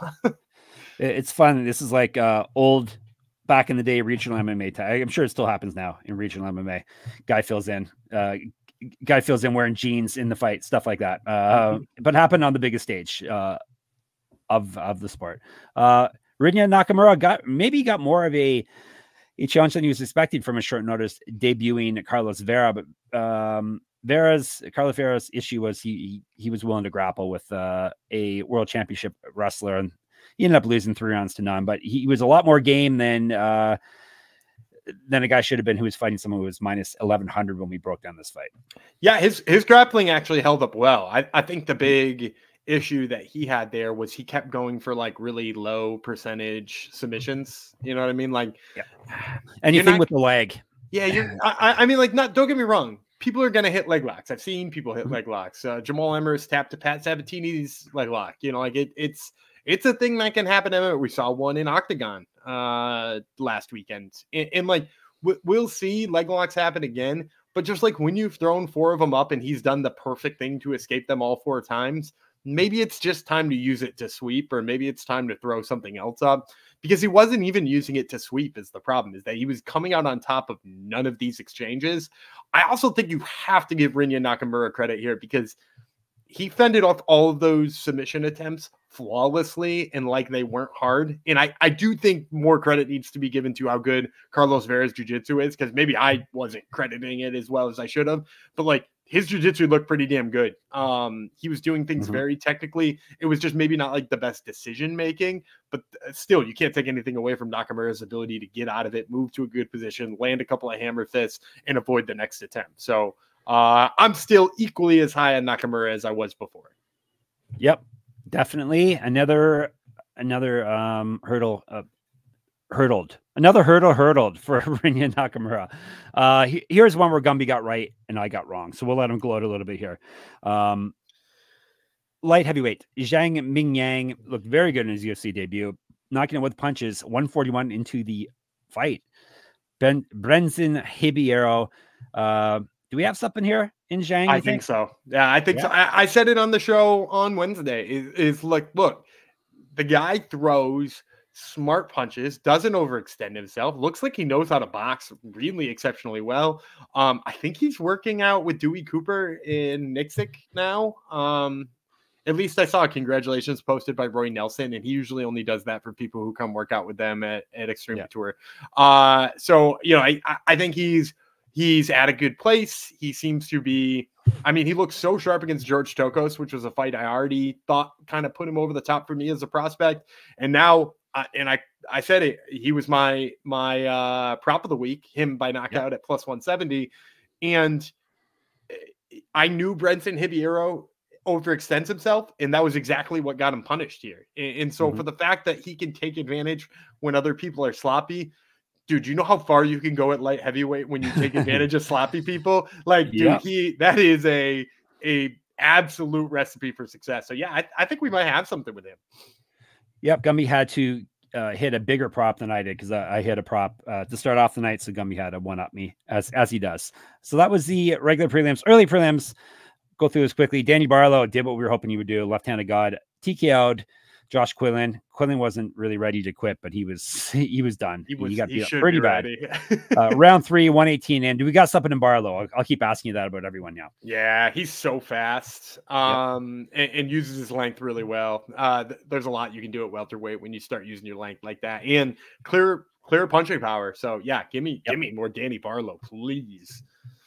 It's fun. This is like old back in the day regional MMA. I'm sure it still happens now in regional MMA. Guy fills in wearing jeans in the fight, stuff like that. But happened on the biggest stage of the sport. Rinya Nakamura got more of a challenge than he was expecting from a short notice debuting Carlos Vera, but Carlos Vera's issue was he was willing to grapple with a world championship wrestler, and he ended up losing 3-0, but he was a lot more game than a guy should have been, who was fighting someone who was minus 1100 when we broke down this fight. Yeah, his grappling actually held up well. I think the big issue that he had there was he kept going for like really low percentage submissions. You know what I mean? Like anything with the leg. Yeah, I mean, like, don't get me wrong. People are going to hit leg locks. I've seen people hit leg locks. Jamal Emmer's tapped to Pat Sabatini's leg lock. It's a thing that can happen. We saw one in Octagon last weekend. And like, we'll see leg locks happen again. But just like when you've thrown 4 of them up and he's done the perfect thing to escape them all 4 times, maybe it's just time to use it to sweep, or maybe it's time to throw something else up, because he wasn't even using it to sweep. Is the problem, is that he was coming out on top of none of these exchanges. I also think you have to give Rinya Nakamura credit here, because he fended off all of those submission attempts flawlessly and like they weren't hard. And I do think more credit needs to be given to how good Carlos Vera's jiu-jitsu is, because maybe I wasn't crediting it as well as I should have, but like his jiu-jitsu looked pretty damn good. He was doing things very technically. It was just maybe not like the best decision making, but still, you can't take anything away from Nakamura's ability to get out of it, move to a good position, land a couple of hammer fists, and avoid the next attempt. So I'm still equally as high on Nakamura as I was before. Yep, definitely. Another hurdled for Rinya Nakamura. Here's one where Gumby got right and I got wrong, so we'll let him gloat a little bit here. Light heavyweight Zhang Mingyang looked very good in his UFC debut, knocking it with punches. 141 into the fight. Brenson Hibiero. Do we have something here in Zhang? I think so. Yeah, I think so. I said it on the show on Wednesday. Is like, look, the guy throws smart punches, doesn't overextend himself, looks like he knows how to box really exceptionally well. I think he's working out with Dewey Cooper in Nixik now. At least I saw a congratulations posted by Roy Nelson, and he usually only does that for people who come work out with them at Extreme Couture. So, I think he's at a good place. He seems to be, he looked so sharp against George Tokos, which was a fight I already thought kind of put him over the top for me as a prospect. And now I said it. He was my prop of the week. Him by knockout at plus 170, and I knew Brenton Hibiero overextends himself, and that was exactly what got him punished here. And so for the fact that he can take advantage when other people are sloppy, dude, you know how far you can go at light heavyweight when you take advantage of sloppy people? Like, dude, that is a absolute recipe for success. So yeah, I think we might have something with him. Yep, Gumby had to hit a bigger prop than I did because I hit a prop to start off the night. So Gumby had to one-up me as he does. So that was the regular prelims. Early prelims. Go through this quickly. Danny Barlow did what we were hoping he would do. Left-handed God. TKO'd Josh Quillen. Quillen wasn't really ready to quit, but he was done. He got beat up pretty bad. Round 3, 118. And do we got something in Barlow? I'll keep asking you that about everyone now. Yeah, he's so fast and uses his length really well. There's a lot you can do at welterweight when you start using your length like that, and clear punching power. So yeah, give me more Danny Barlow, please.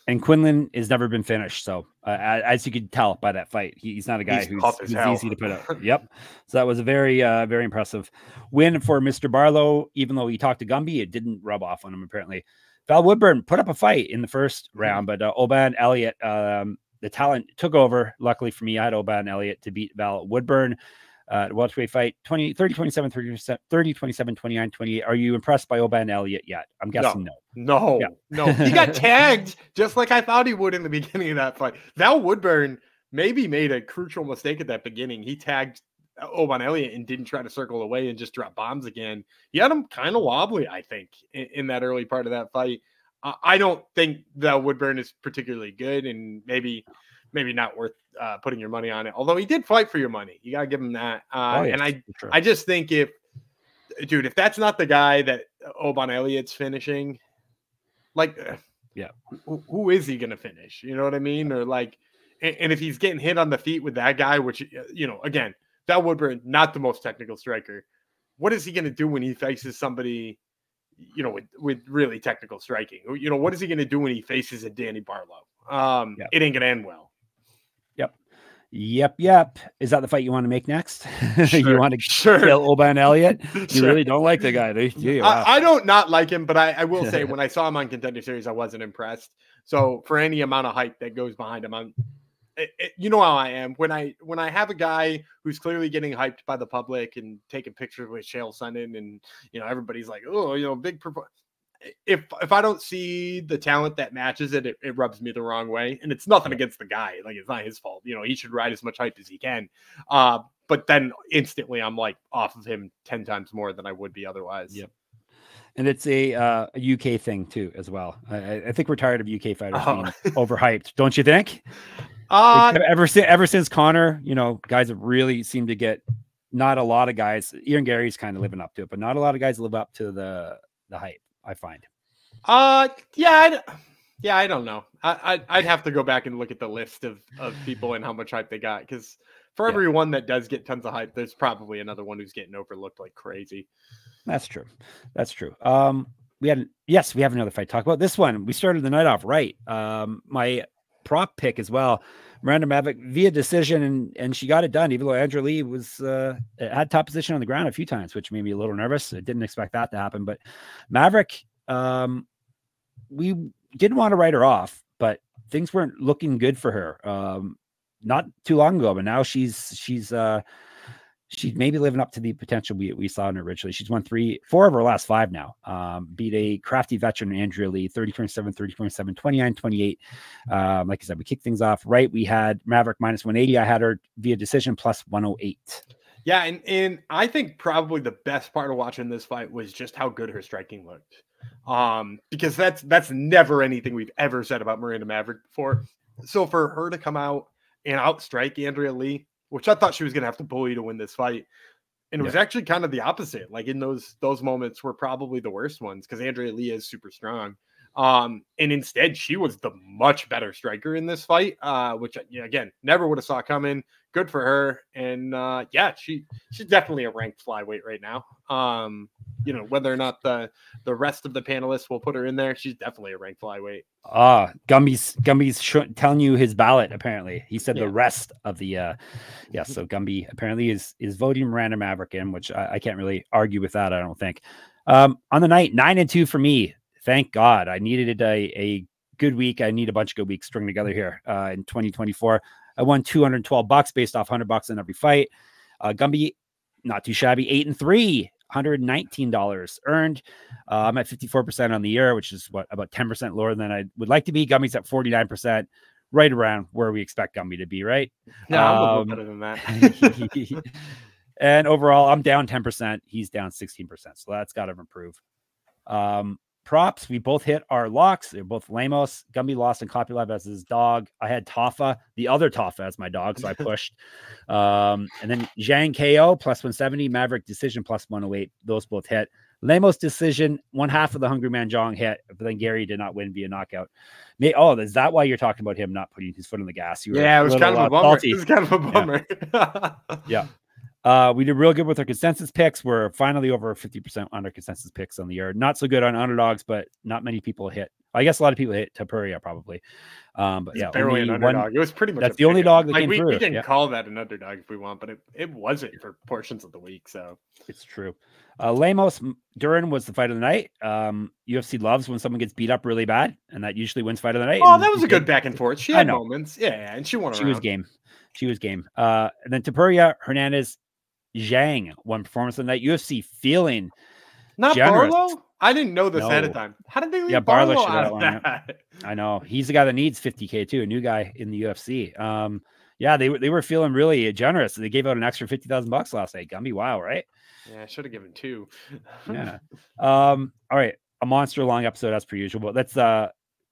And Quinlan has never been finished. So as you could tell by that fight, he's not a guy who's easy to put up. Yep. So that was a very, very impressive win for Mr. Barlow. Even though he talked to Gumby, it didn't rub off on him, apparently. Val Woodburn put up a fight in the first round, but Oban Elliott, the talent, took over. Luckily for me, I had Oban Elliott to beat Val Woodburn. Welterweight fight 30-27, 30-27, 29-28. Are you impressed by Oban Elliott yet? I'm guessing no. He got tagged just like I thought he would in the beginning of that fight. Val Woodburn maybe made a crucial mistake at that beginning. He tagged Oban Elliott and didn't try to circle away and just drop bombs again. He had him kind of wobbly, I think, in that early part of that fight. I don't think Val Woodburn is particularly good, and maybe not worth putting your money on it. Although he did fight for your money. You got to give him that. And I just think if that's not the guy that Oban Elliott's finishing, like, who is he going to finish? You know what I mean? Or like, and if he's getting hit on the feet with that guy, which, again, Val Woodburn, not the most technical striker. What is he going to do when he faces somebody, with really technical striking? What is he going to do when he faces a Danny Barlow? It ain't going to end well. Yep. Is that the fight you want to make next? Sure. You want to kill Oban Elliott? You really don't like the guy, do you? Wow. I don't not like him, but I will say when I saw him on Contender Series, I wasn't impressed. So for any amount of hype that goes behind him, you know how I am. When I have a guy who's clearly getting hyped by the public and taking pictures with Chael Sonnen, and everybody's like, oh, big. If I don't see the talent that matches it, it rubs me the wrong way. And it's nothing against the guy. Like, it's not his fault. He should ride as much hype as he can. But then instantly I'm like off of him 10 times more than I would be otherwise. Yep. And it's a UK thing too, as well. I think we're tired of UK fighters being overhyped. Don't you think? Ever since Connor, guys have really seemed to get, not a lot of guys, Ian Gary's kind of living up to it, but not a lot of guys live up to the hype, I find. I don't know. I'd have to go back and look at the list of people and how much hype they got, because for everyone that does get tons of hype, there's probably another one who's getting overlooked like crazy. That's true. We have another fight to talk about. This one, we started the night off right. My prop pick as well, Miranda Maverick via decision, and she got it done, even though Andrea Lee was had top position on the ground a few times, which made me a little nervous. I didn't expect that to happen, but Maverick, we didn't want to write her off, but things weren't looking good for her not too long ago, but now she's maybe living up to the potential we saw in her originally. She's won 4 of her last 5 now. Beat a crafty veteran, Andrea Lee, 30-27, 30-27, 29-28. Like I said, we kicked things off right. We had Maverick minus 180. I had her via decision plus 108. Yeah, and I think probably the best part of watching this fight was just how good her striking looked. Because that's never anything we've ever said about Miranda Maverick before. So for her to come out and outstrike Andrea Lee, which I thought she was going to have to bully to win this fight, and it was actually kind of the opposite. Like, in those moments were probably the worst ones, because Andrea Lee is super strong. And instead, she was the much better striker in this fight, which, again, never would have saw coming. Good for her. And she's definitely a ranked flyweight right now. you know, whether or not the rest of the panelists will put her in there, she's definitely a ranked flyweight. Gumby's telling you his ballot. Apparently, he said the rest of the yeah. So Gumby apparently is voting Miranda Maverick in, which I can't really argue with that. I don't think. On the night, 9-2 for me. Thank God. I needed a good week. I need a bunch of good weeks string together here in 2024. I won $212 based off $100 in every fight. Gumby, not too shabby, 8-3. $119 earned. I'm at 54% on the year, which is about 10% lower than I would like to be. Gumby's at 49%, right around where we expect Gumby to be, right? Yeah, I'm a little better than that. And overall, I'm down 10%. He's down 16%. So that's got to improve. Props, we both hit our locks. They're both Lamos. Gumby lost in Copylab as his dog. I had Tafa, the other Tafa, as my dog, so I pushed. And then Zhang KO plus 170, Maverick decision plus 108. Those both hit. Lamos decision, one half of the Hungry Man Jong hit, but then Gary did not win via knockout. Is that why you're talking about him not putting his foot on the gas? Yeah, it was kind of a bummer. It was kind of a bummer. Yeah. We did real good with our consensus picks. We're finally over 50% on our consensus picks on the year. Not so good on underdogs, but not many people hit. I guess a lot of people hit Tapuria probably. But yeah, barely an underdog. It was pretty much that's the only dog that came through. We can call that an underdog if we want, but it wasn't for portions of the week. So it's true. Lamos Duran was the fight of the night. UFC loves when someone gets beat up really bad, and that usually wins fight of the night. Oh, that was a good back and forth. She had moments. Yeah, and she won. She was game. And then Tapuria, Hernandez, Zhang won performance of the night. UFC feeling not generous. Barlow. I didn't know this ahead of time. How did they leave Barlow out of that? I know he's the guy that needs 50K too. A new guy in the UFC. They were feeling really generous. They gave out an extra $50,000 last night. Gumby, wow, right? Yeah, I should have given 2. Yeah. All right, a monster long episode as per usual. But let's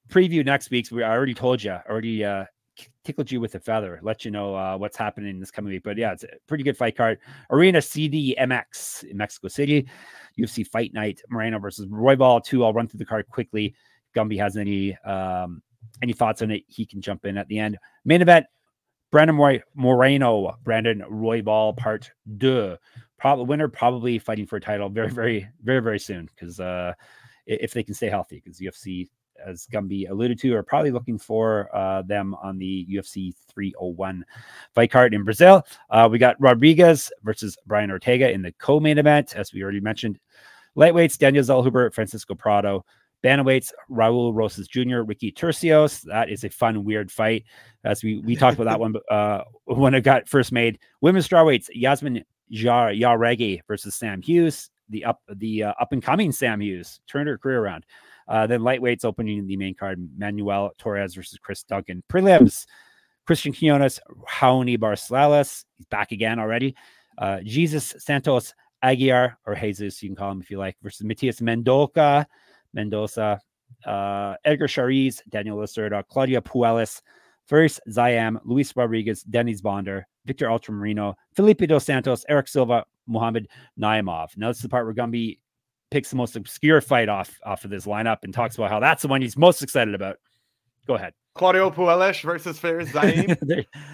preview next week's. I already told you. Tickled you with a feather, let you know what's happening this coming week. But yeah, it's a pretty good fight card. Arena CDMX in Mexico City, UFC Fight Night, Moreno versus Roybal 2. I'll run through the card quickly. Gumby has any thoughts on it, he can jump in at the end. Main event, Brandon Moreno, Brandon Roybal part 2. Winner probably fighting for a title very, very, very, very soon, because if they can stay healthy, because UFC, as Gumby alluded to, are probably looking for them on the UFC 301 fight card in Brazil. We got Rodriguez versus Brian Ortega in the co-main event, as we already mentioned. Lightweights, Daniel Zellhuber, Francisco Prado. Bantamweights, Raul Rosas Jr., Ricky Turcios. That is a fun, weird fight, as we talked about that one when it got first made. Women's strawweights, Yasmin Jauregui versus Sam Hughes. The up and coming Sam Hughes turned her career around. Then lightweights opening the main card, Manuel Torres versus Chris Duncan. Prelims, Christian Quinones, Raoni Barcelos. He's back again already. Jesus Santos Aguiar, or Jesus, you can call him if you like, versus Matias Mendoza, Edgar Chariz, Daniel Lacerda, Claudia Puelles, Faris Zayam, Luis Rodriguez, Denis Bonder, Victor Ultramarino, Felipe Dos Santos, Eric Silva, Mohamed Naimov. Now this is the part where Gumby picks the most obscure fight off of this lineup and talks about how that's the one he's most excited about. Go ahead. Claudio Puelles versus Faris Zayam.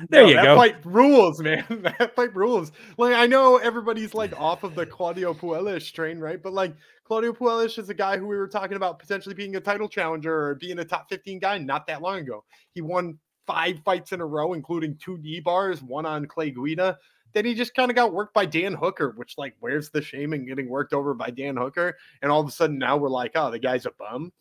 there you go. That fight rules, man. That fight rules. Like, I know everybody's like off of the Claudio Puelles train, right? But like, Claudio Puelles is a guy who we were talking about potentially being a title challenger or being a top 15 guy not that long ago. He won 5 fights in a row, including 2 knee bars, 1 on Clay Guida. Then he just kind of got worked by Dan Hooker, which, like, where's the shame in getting worked over by Dan Hooker? And all of a sudden now we're like, oh, the guy's a bum.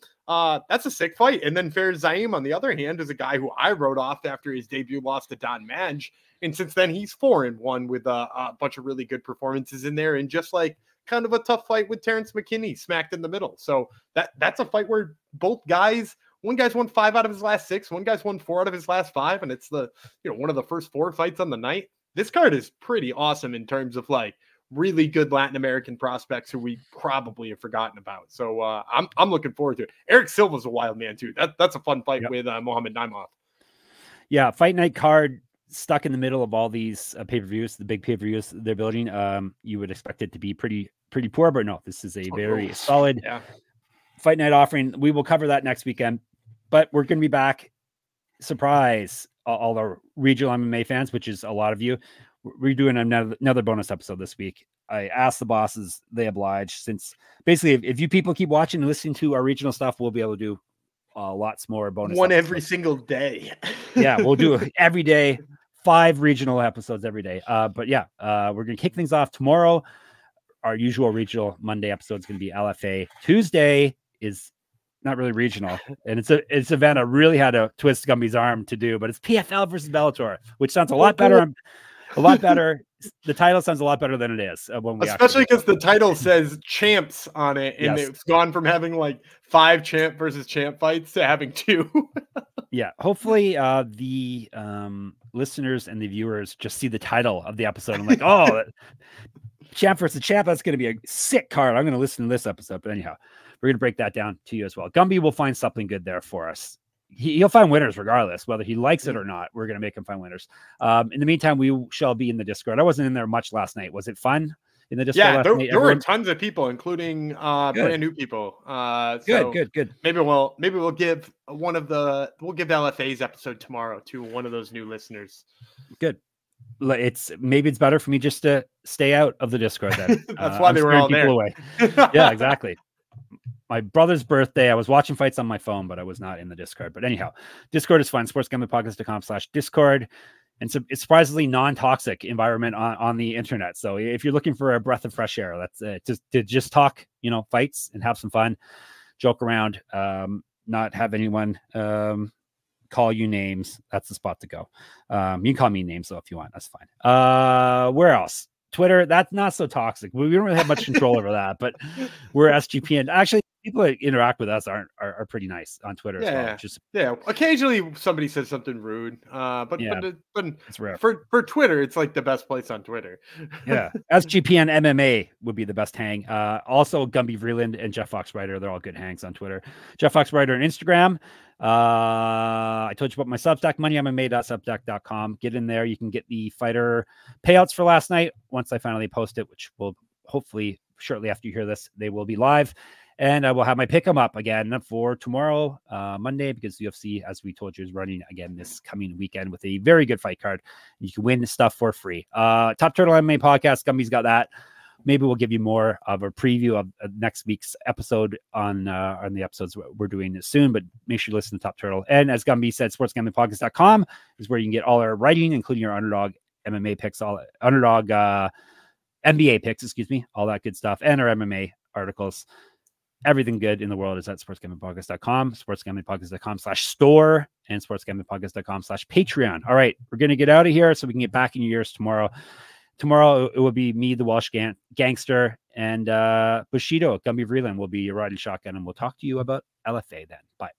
That's a sick fight. And then Faris Zayam, on the other hand, is a guy who I wrote off after his debut loss to Don Madge. And since then, he's 4-1 with a bunch of really good performances in there. And just like kind of a tough fight with Terrence McKinney smacked in the middle. So that's a fight where both guys, one guy's won 5 out of his last 6, one guy's won 4 out of his last 5. And it's one of the first 4 fights on the night. This card is pretty awesome in terms of like really good Latin American prospects who we probably have forgotten about. So I'm looking forward to it. Eric Silva's a wild man too. That's a fun fight with Mohamed Naimov. Yeah, fight night card stuck in the middle of all these pay-per-views, the big pay-per-views they're building. You would expect it to be pretty poor, but no, this is a very solid fight night offering. We will cover that next weekend, but we're going to be back. Surprise. All our regional MMA fans, which is a lot of you. we're doing another bonus episode this week. I asked the bosses, they oblige. Since basically, if you people keep watching and listening to our regional stuff, we'll be able to do lots more bonus. One episodes. every single day. Yeah, we'll do it every day. 5 regional episodes every day. But yeah, we're gonna kick things off tomorrow. Our usual regional Monday episode is going to be LFA. Tuesday is not really regional, and it's an event I really had to twist Gumby's arm to do, but it's PFL versus Bellator, which sounds a lot better. A lot better. The title sounds a lot better than it is. Especially because the title says champs on it, and Yes. it's gone from having like 5 champ versus champ fights to having 2. Yeah, hopefully the listeners and the viewers just see the title of the episode and like, oh, champ versus champ, that's going to be a sick card. I'm going to listen to this episode. But anyhow, we're going to break that down to you as well. Gumby will find something good there for us. He'll find winners regardless, whether he likes it or not. We're going to make him find winners. In the meantime, we shall be in the Discord. I wasn't in there much last night. Was it fun in the Discord last night? There were tons of people, including brand new people. Good. Maybe we'll give LFA's episode tomorrow to one of those new listeners. Good. Maybe it's better for me just to stay out of the Discord then. That's why they were all there. Away. Yeah, exactly. My brother's birthday. I was watching fights on my phone, but I was not in the Discord. But anyhow, Discord is fun. sportsgamblingpodcast.com/Discord. And so it's surprisingly non-toxic environment on the internet. So if you're looking for a breath of fresh air, that's just talk, fights and have some fun, joke around, not have anyone call you names. That's the spot to go. You can call me names though if you want. That's fine. Where else? Twitter, that's not so toxic. We don't really have much control over that, but we're SGPN. Actually, people that interact with us are pretty nice on Twitter as well. Occasionally somebody says something rude, but it's rare. For Twitter, it's like the best place on Twitter. Yeah, SGPN MMA would be the best hang. Also, Gumby Vreeland and Jeff Foxwriter, they're all good hangs on Twitter. Jeff Foxwriter on Instagram. I told you about my Substack, moneymma.substack.com. Get in there. You can get the fighter payouts for last night once I finally post it, which will hopefully shortly after you hear this, they will be live. And I will have my pick 'em up again for tomorrow, Monday, because UFC, as we told you, is running again this coming weekend with a very good fight card. You can win stuff for free. Top Turtle MMA podcast, Gumby's got that. Maybe we'll give you more of a preview of next week's episode on the episodes we're doing soon, but make sure you listen to Top Turtle. And as Gumby said, sportsgamblingpodcast.com is where you can get all our writing, including our underdog MMA picks, all underdog NBA picks, all that good stuff, and our MMA articles. Everything good in the world is at sportsgamblingpodcast.com, sportsgamblingpodcast.com/store, and sportsgamblingpodcast.com/Patreon. All right, we're going to get out of here so we can get back in your ears tomorrow. Tomorrow, it will be me, the Welsh Gangster, and Bushido, Gumby Vreeland will be your riding shotgun, and we'll talk to you about LFA then. Bye.